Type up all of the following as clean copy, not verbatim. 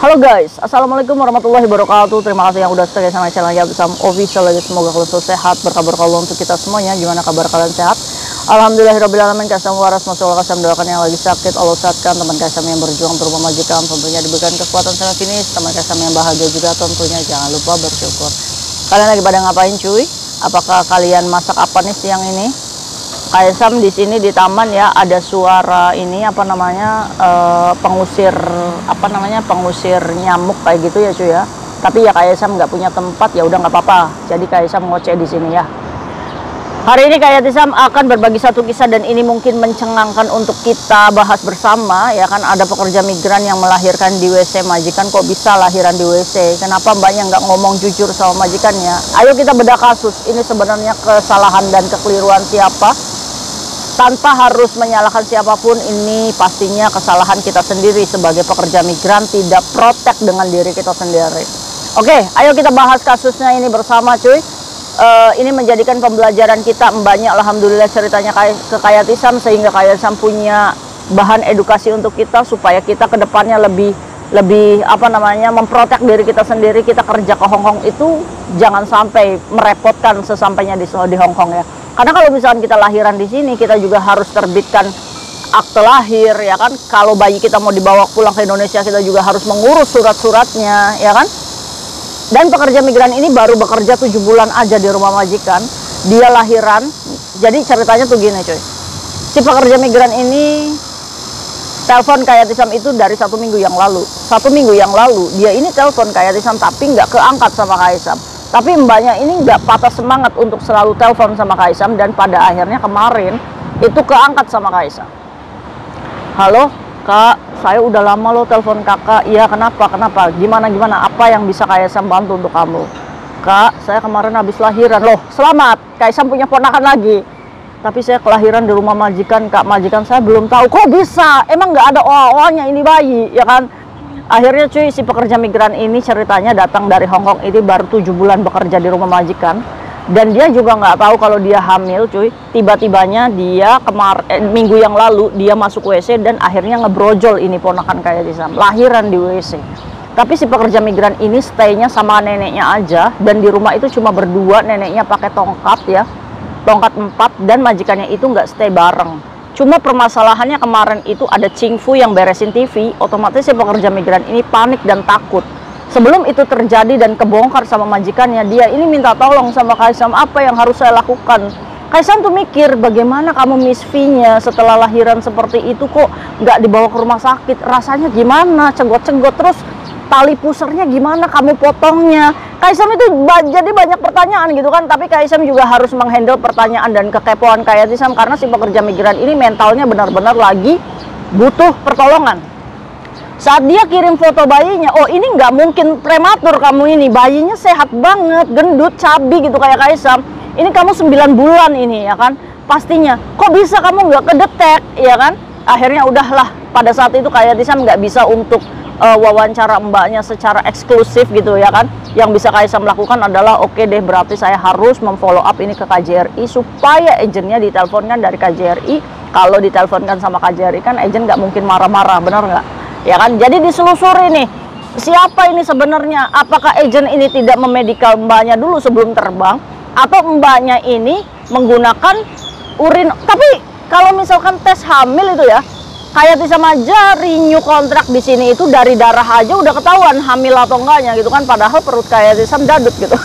Halo guys, assalamualaikum warahmatullahi wabarakatuh. Terima kasih yang udah stay sama channel ya bersama official lagi. Semoga kalian selalu sehat, berkabar kalau untuk kita semuanya. Gimana kabar kalian, sehat? Alhamdulillahirobbilalamin. Kasam waras masalah kasam, doakan yang lagi sakit Allah sehatkan, teman kasam yang berjuang berumah majikan tentunya diberikan kekuatan sampai finish, teman kasam yang bahagia juga tentunya jangan lupa bersyukur. Kalian lagi pada ngapain cuy? Apakah kalian masak apa nih siang ini? Kaisam di sini di taman ya, ada suara ini apa namanya pengusir pengusir nyamuk kayak gitu ya cuy ya. Tapi ya Kaisam nggak punya tempat, ya udah nggak apa-apa. Jadi Kaisam ngoceh di sini ya. Hari ini Kaisam akan berbagi satu kisah dan ini mungkin mencengangkan untuk kita bahas bersama ya kan. Ada pekerja migran yang melahirkan di WC majikan. Kok bisa lahiran di WC? Kenapa mbaknya nggak ngomong jujur sama majikannya? Ayo kita bedah kasus. Ini sebenarnya kesalahan dan kekeliruan siapa? Tanpa harus menyalahkan siapapun, ini pastinya kesalahan kita sendiri sebagai pekerja migran, tidak protek dengan diri kita sendiri. Oke, ayo kita bahas kasusnya ini bersama cuy. Ini menjadikan pembelajaran kita. Mbaknya alhamdulillah ceritanya ke Kayatisam, sehingga Kayatisam punya bahan edukasi untuk kita supaya kita ke depannya lebih memprotek diri kita sendiri. Kita kerja ke Hongkong itu jangan sampai merepotkan sesampainya di Hongkong ya. Karena kalau misalkan kita lahiran di sini, kita juga harus terbitkan akte lahir ya kan. Kalau bayi kita mau dibawa pulang ke Indonesia, kita juga harus mengurus surat-suratnya ya kan. Dan pekerja migran ini baru bekerja 7 bulan aja di rumah majikan. Dia lahiran. Jadi ceritanya tuh gini cuy. Si pekerja migran ini telepon Kayatisam itu dari 1 minggu yang lalu. 1 minggu yang lalu dia ini telepon Kayatisam tapi nggak keangkat sama Kaisam. Tapi mbaknya ini nggak patah semangat untuk selalu telepon sama Kaisam, dan pada akhirnya kemarin itu keangkat sama Kaisam. Halo kak, saya udah lama lo telepon kakak. Iya kenapa? Gimana? Apa yang bisa Kaisam bantu untuk kamu? Kak, saya kemarin habis lahiran. Loh selamat, Kaisam punya ponakan lagi. Tapi saya kelahiran di rumah majikan kak, majikan saya belum tahu. Kok bisa? Emang nggak ada oa-oanya ini bayi ya kan? Akhirnya cuy, si pekerja migran ini ceritanya datang dari Hongkong, ini baru 7 bulan bekerja di rumah majikan. Dan dia juga nggak tahu kalau dia hamil cuy. Tiba-tibanya dia minggu yang lalu dia masuk WC dan akhirnya ngebrojol ini ponakan Kayatisam, lahiran di WC. Tapi si pekerja migran ini stay-nya sama neneknya aja, dan di rumah itu cuma berdua, neneknya pakai tongkat ya, tongkat 4, dan majikannya itu nggak stay bareng. Cuma permasalahannya kemarin itu ada Cingfu yang beresin TV, otomatis si pekerja migran ini panik dan takut. Sebelum itu terjadi dan kebongkar sama majikannya, dia ini minta tolong sama Kaisam, apa yang harus saya lakukan. Kaisam tuh mikir, bagaimana kamu Miss V-nya setelah lahiran seperti itu kok nggak dibawa ke rumah sakit, rasanya gimana, cegot-cegot, terus tali pusernya gimana kamu potongnya. Kaisam itu jadi banyak pertanyaan gitu kan. Tapi Kaisam juga harus menghandle pertanyaan dan kekepoan Kayatisam, karena si pekerja migran ini mentalnya benar-benar lagi butuh pertolongan. Saat dia kirim foto bayinya, oh ini nggak mungkin prematur kamu ini, bayinya sehat banget, gendut, cabi gitu kayak Kaisam. Ini kamu 9 bulan ini ya kan, pastinya. Kok bisa kamu nggak kedetek ya kan. Akhirnya udahlah, pada saat itu Kayatisam nggak bisa untuk wawancara mbaknya secara eksklusif gitu ya kan. Yang bisa Kaisam lakukan adalah oke deh, berarti saya harus memfollow up ini ke KJRI supaya agennya diteleponkan dari KJRI. Kalau diteleponkan sama KJRI kan agen nggak mungkin marah-marah, bener nggak ya kan. Jadi diselusuri nih, siapa ini sebenarnya, apakah agen ini tidak memedikal mbaknya dulu sebelum terbang, atau mbaknya ini menggunakan urin. Tapi kalau misalkan tes hamil itu ya, Kayatisam aja renew kontrak di sini itu dari darah aja udah ketahuan hamil atau enggaknya gitu kan. Padahal perut Kayatisam dadut gitu.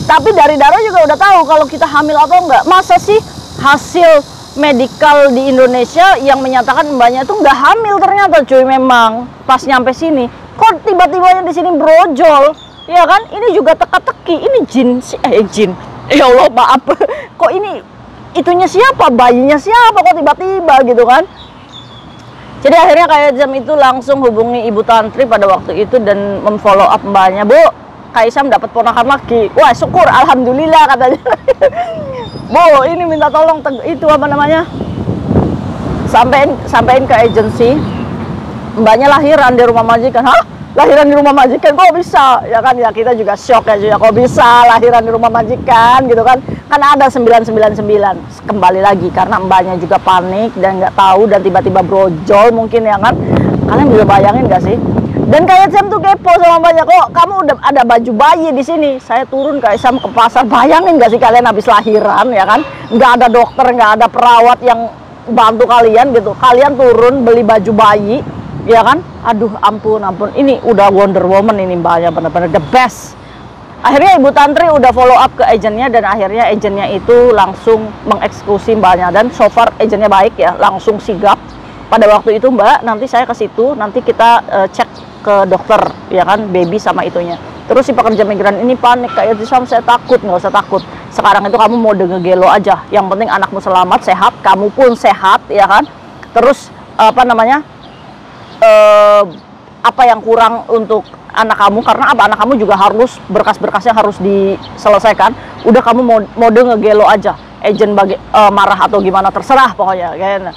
Tapi dari darah juga udah tahu kalau kita hamil atau enggak. Masa sih hasil medikal di Indonesia yang menyatakan mbaknya itu nggak hamil, ternyata cuy memang pas nyampe sini kok tiba-tibanya di sini brojol ya kan. Ini juga teka-teki, ini jin ya Allah maaf. Kok ini itunya siapa, bayinya siapa kok tiba-tiba gitu kan. Jadi akhirnya Kaisam itu langsung hubungi Ibu Tantri pada waktu itu dan memfollow up mbaknya. Bu, Kaisam dapat ponakan lagi. Wah syukur, alhamdulillah katanya. Bu, ini minta tolong itu apa namanya, sampein ke agensi, mbaknya lahiran di rumah majikan. Hah? Lahiran di rumah majikan kok bisa? Ya kan, ya kita juga shock aja ya, kok bisa lahiran di rumah majikan gitu kan. Kan ada 999. Kembali lagi karena mbaknya juga panik dan nggak tahu dan tiba-tiba brojol mungkin ya kan. Kalian bisa bayangin nggak sih? Dan kayak Sam tuh kepo sama mbaknya, kok kamu udah ada baju bayi di sini. Saya turun kayak Sam ke pasar, bayangin gak sih kalian habis lahiran ya kan, nggak ada dokter, nggak ada perawat yang bantu kalian gitu, kalian turun beli baju bayi ya kan. Aduh ampun, ini udah Wonder Woman ini mbaknya, bener-bener the best. Akhirnya Ibu Tantri udah follow up ke agennya, dan akhirnya agennya itu langsung mengeksekusi mbaknya, dan so far agennya baik ya, langsung sigap. Pada waktu itu mbak, nanti saya ke situ, nanti kita cek ke dokter ya kan, baby sama itunya. Terus si pekerja migran ini panik, kayak Sam saya takut. Nggak usah takut, sekarang itu kamu mau ngegelo aja, yang penting anakmu selamat, sehat, kamu pun sehat ya kan. Terus apa namanya, apa yang kurang untuk anak kamu, karena apa, anak kamu juga harus berkas-berkasnya harus diselesaikan. Udah kamu mau ngegelo aja, agent marah atau gimana terserah pokoknya kayaknya.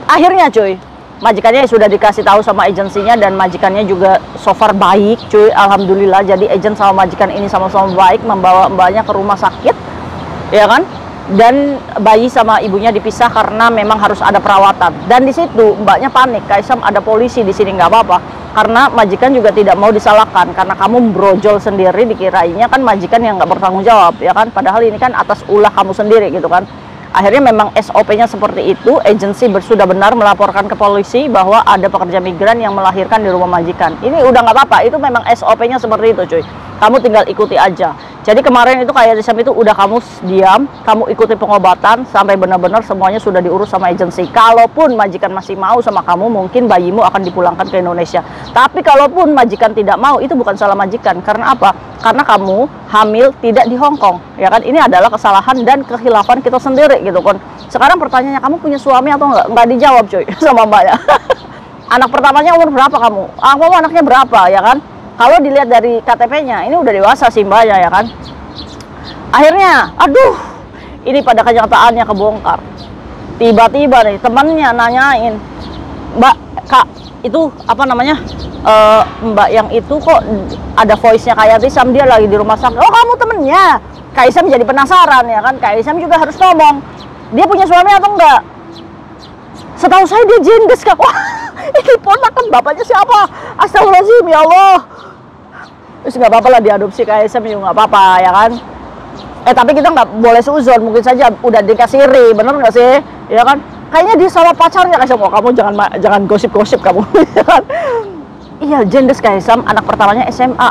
Akhirnya cuy, majikannya sudah dikasih tahu sama agensinya, dan majikannya juga so far baik cuy, alhamdulillah. Jadi agent sama majikan ini sama-sama baik, membawa mbaknya ke rumah sakit ya kan, dan bayi sama ibunya dipisah karena memang harus ada perawatan. Dan di situ mbaknya panik, Kaisam ada polisi di sini nggak apa-apa, karena majikan juga tidak mau disalahkan, karena kamu brojol sendiri, dikirainya kan majikan yang nggak bertanggung jawab ya kan, padahal ini kan atas ulah kamu sendiri gitu kan. Akhirnya memang SOP-nya seperti itu, agensi sudah benar melaporkan ke polisi bahwa ada pekerja migran yang melahirkan di rumah majikan. Ini udah nggak apa-apa, itu memang SOP-nya seperti itu cuy. Kamu tinggal ikuti aja. Jadi kemarin itu kayak di itu udah kamu diam, kamu ikuti pengobatan sampai benar-benar semuanya sudah diurus sama agensi. Kalaupun majikan masih mau sama kamu, mungkin bayimu akan dipulangkan ke Indonesia. Tapi kalaupun majikan tidak mau, itu bukan salah majikan. Karena apa? Karena kamu hamil tidak di Hong Kong, ya kan? Ini adalah kesalahan dan kehilafan kita sendiri gitu kan. Sekarang pertanyaannya, kamu punya suami atau enggak? Enggak dijawab cuy sama mbaknya. Anak pertamanya umur berapa kamu? Kamu anaknya berapa ya kan? Kalau dilihat dari KTP-nya, ini udah dewasa sih mbaknya ya kan. Akhirnya, aduh, ini pada kenyataannya kebongkar. Tiba-tiba nih temannya nanyain, Mbak, Kak, itu apa namanya? Mbak yang itu kok ada voice-nya kayak Isam, dia lagi di rumah sakit. Oh, kamu temennya? Kak Isam jadi penasaran ya kan. Kak Isam juga harus ngomong, dia punya suami atau enggak? Setahu saya dia jendes, Kak. Wah, ini ponakan bapaknya siapa? Astagfirullahaladzim, ya Allah. Terus nggak apa-apa lah diadopsi Kak Isam juga nggak apa-apa ya kan. Tapi kita nggak boleh seuzon, mungkin saja udah dikasih iri, bener nggak sih? Ya kan? Kayaknya dia sama pacarnya Kak Isam. Oh, kamu jangan gosip-gosip kamu. Ya kan? Iya, jendes Kak Isam, anak pertamanya SMA.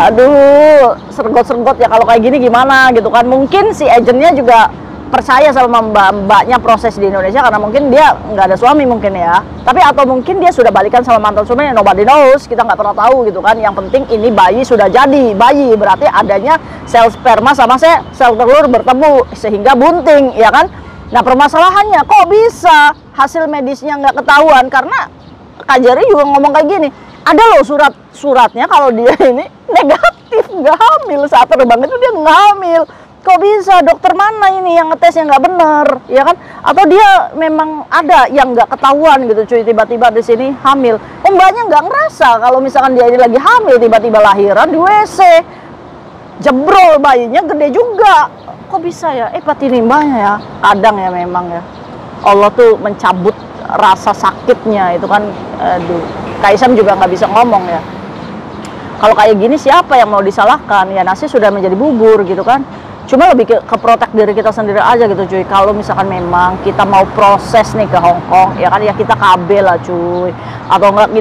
Aduh, sergot-sergot ya kalau kayak gini gimana gitu kan. Mungkin si agennya juga percaya sama mbaknya proses di Indonesia, karena mungkin dia nggak ada suami mungkin ya. Tapi atau mungkin dia sudah balikan sama mantan suaminya, nobody knows, kita nggak pernah tahu gitu kan. Yang penting ini bayi sudah jadi bayi, berarti adanya sel sperma sama sel telur bertemu sehingga bunting ya kan. Nah permasalahannya kok bisa hasil medisnya nggak ketahuan, karena Kajari juga ngomong kayak gini, ada loh suratnya kalau dia ini negatif, nggak hamil, saat terbang itu dia nggak hamil. Kok bisa, dokter mana ini yang ngetes yang nggak bener ya kan? Atau dia memang ada yang nggak ketahuan gitu cuy, tiba-tiba di sini hamil. Mbaknya nggak ngerasa kalau misalkan dia ini lagi hamil, tiba-tiba lahiran di WC, jebrol bayinya gede juga. Kok bisa ya? Pati mbaknya ya, kadang ya memang ya Allah tuh mencabut rasa sakitnya itu kan. Aduh, Kak Isam juga nggak bisa ngomong ya. Kalau kayak gini siapa yang mau disalahkan? Ya nasi sudah menjadi bubur gitu kan. Cuma lebih ke protek diri kita sendiri aja gitu cuy. Kalau misalkan memang kita mau proses nih ke Hong Kong ya kan, ya kita KB lah cuy. Atau enggak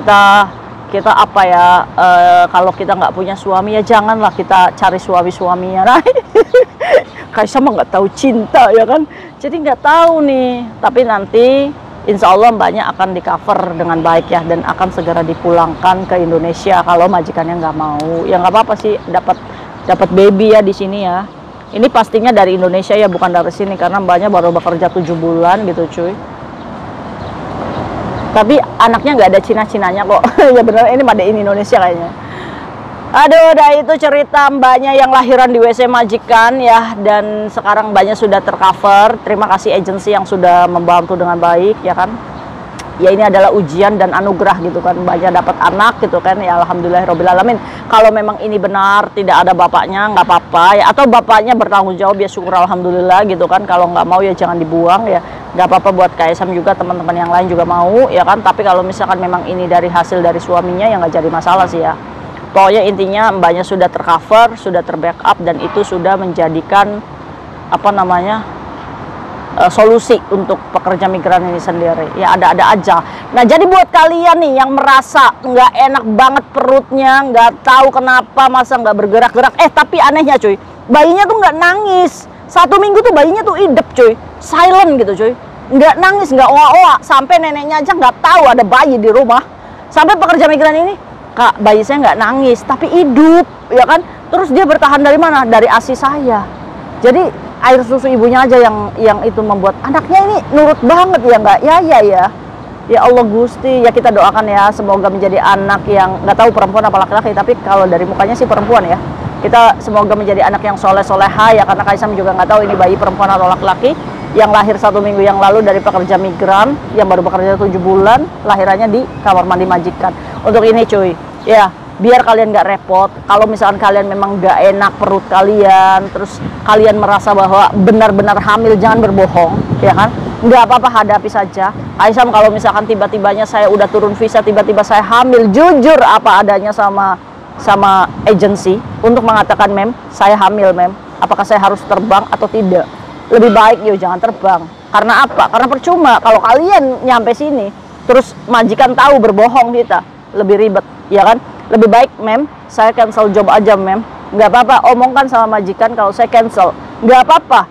kita apa ya, kalau kita nggak punya suami ya janganlah kita cari suaminya. Nah Kayak sama nggak tahu cinta ya kan, jadi nggak tahu nih. Tapi nanti insya Allah mbaknya akan di cover dengan baik ya, dan akan segera dipulangkan ke Indonesia kalau majikannya nggak mau. Ya nggak apa-apa sih, dapat baby ya di sini ya. Ini pastinya dari Indonesia ya, bukan dari sini, karena mbaknya baru bekerja 7 bulan gitu cuy. Tapi anaknya nggak ada Cina-Cinanya kok. Ya bener, ini made in Indonesia kayaknya. Aduh, udah itu cerita mbaknya yang lahiran di WC majikan ya. Dan sekarang mbaknya sudah tercover. Terima kasih agensi yang sudah membantu dengan baik ya kan. ya ini adalah ujian dan anugerah gitu kan, mbaknya dapat anak gitu kan, ya alhamdulillahirobbilalamin. Kalau memang ini benar tidak ada bapaknya nggak apa-apa ya, atau bapaknya bertanggung jawab ya syukur alhamdulillah gitu kan. Kalau nggak mau ya jangan dibuang ya, nggak apa-apa. Buat Kaisang juga teman-teman yang lain juga mau ya kan, tapi kalau misalkan memang ini dari hasil dari suaminya ya nggak jadi masalah sih ya. Pokoknya intinya mbaknya sudah tercover, sudah terbackup, dan itu sudah menjadikan apa namanya solusi untuk pekerja migran ini sendiri ya, ada-ada aja. Nah jadi buat kalian nih yang merasa nggak enak banget perutnya, nggak tahu kenapa masa nggak bergerak-gerak, tapi anehnya cuy, bayinya tuh nggak nangis 1 minggu tuh, bayinya tuh hidup cuy, silent gitu cuy, nggak nangis, nggak oa-oa, sampai neneknya aja nggak tahu ada bayi di rumah. Sampai pekerja migran ini, kak bayi saya nggak nangis tapi hidup ya kan. Terus dia bertahan dari mana? Dari ASI saya. Jadi air susu ibunya aja yang itu membuat anaknya ini nurut banget ya nggak? Ya Allah Gusti, ya kita doakan ya semoga menjadi anak yang nggak tahu perempuan apa laki-laki, tapi kalau dari mukanya sih perempuan ya. Kita semoga menjadi anak yang soleh-soleha ya, karena Kaisang juga nggak tahu ini bayi perempuan atau laki-laki yang lahir 1 minggu yang lalu dari pekerja migran yang baru bekerja 7 bulan, lahirannya di kamar mandi majikan. Untuk ini cuy, ya biar kalian nggak repot. Kalau misalkan kalian memang nggak enak perut kalian, terus kalian merasa bahwa benar-benar hamil, jangan berbohong ya kan, nggak apa-apa, hadapi saja. Kaisang kalau misalkan tiba-tibanya saya udah turun visa, tiba-tiba saya hamil, jujur apa adanya sama agensi untuk mengatakan mem saya hamil mem, apakah saya harus terbang atau tidak. Lebih baik yuk jangan terbang. Karena apa? Karena percuma kalau kalian nyampe sini terus majikan tahu berbohong, kita lebih ribet ya kan. Lebih baik mem saya cancel job aja mem, nggak apa-apa, omongkan sama majikan kalau saya cancel, nggak apa-apa.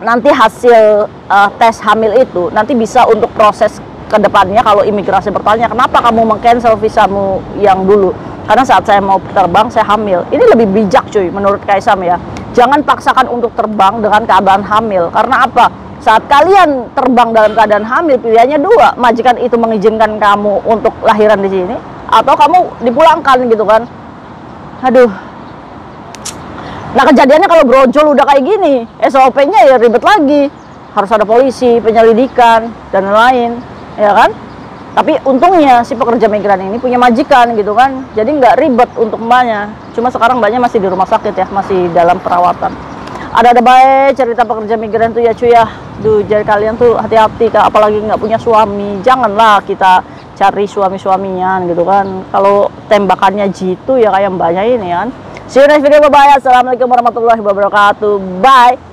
Nanti hasil tes hamil itu nanti bisa untuk proses kedepannya. Kalau imigrasi bertanya kenapa kamu meng-cancel visamu yang dulu, karena saat saya mau terbang saya hamil. Ini lebih bijak cuy menurut Kaisang ya. Jangan paksakan untuk terbang dengan keadaan hamil. Karena apa? Saat kalian terbang dalam keadaan hamil, pilihannya 2, majikan itu mengizinkan kamu untuk lahiran di sini atau kamu dipulangkan gitu kan. Aduh. Nah kejadiannya kalau brojol udah kayak gini, SOP-nya ya ribet lagi, harus ada polisi, penyelidikan dan lain, ya kan. Tapi untungnya si pekerja migran ini punya majikan gitu kan, jadi nggak ribet untuk mbaknya. Cuma sekarang mbaknya masih di rumah sakit ya, masih dalam perawatan. Ada baik cerita pekerja migran tuh ya cuy ya. Duh, jadi kalian tuh hati-hati kak, apalagi nggak punya suami. Janganlah kita cari suami-suaminya gitu kan, kalau tembakannya jitu ya kayak mbaknya ini kan. See you next video, bye bye. Assalamualaikum warahmatullahi wabarakatuh, bye.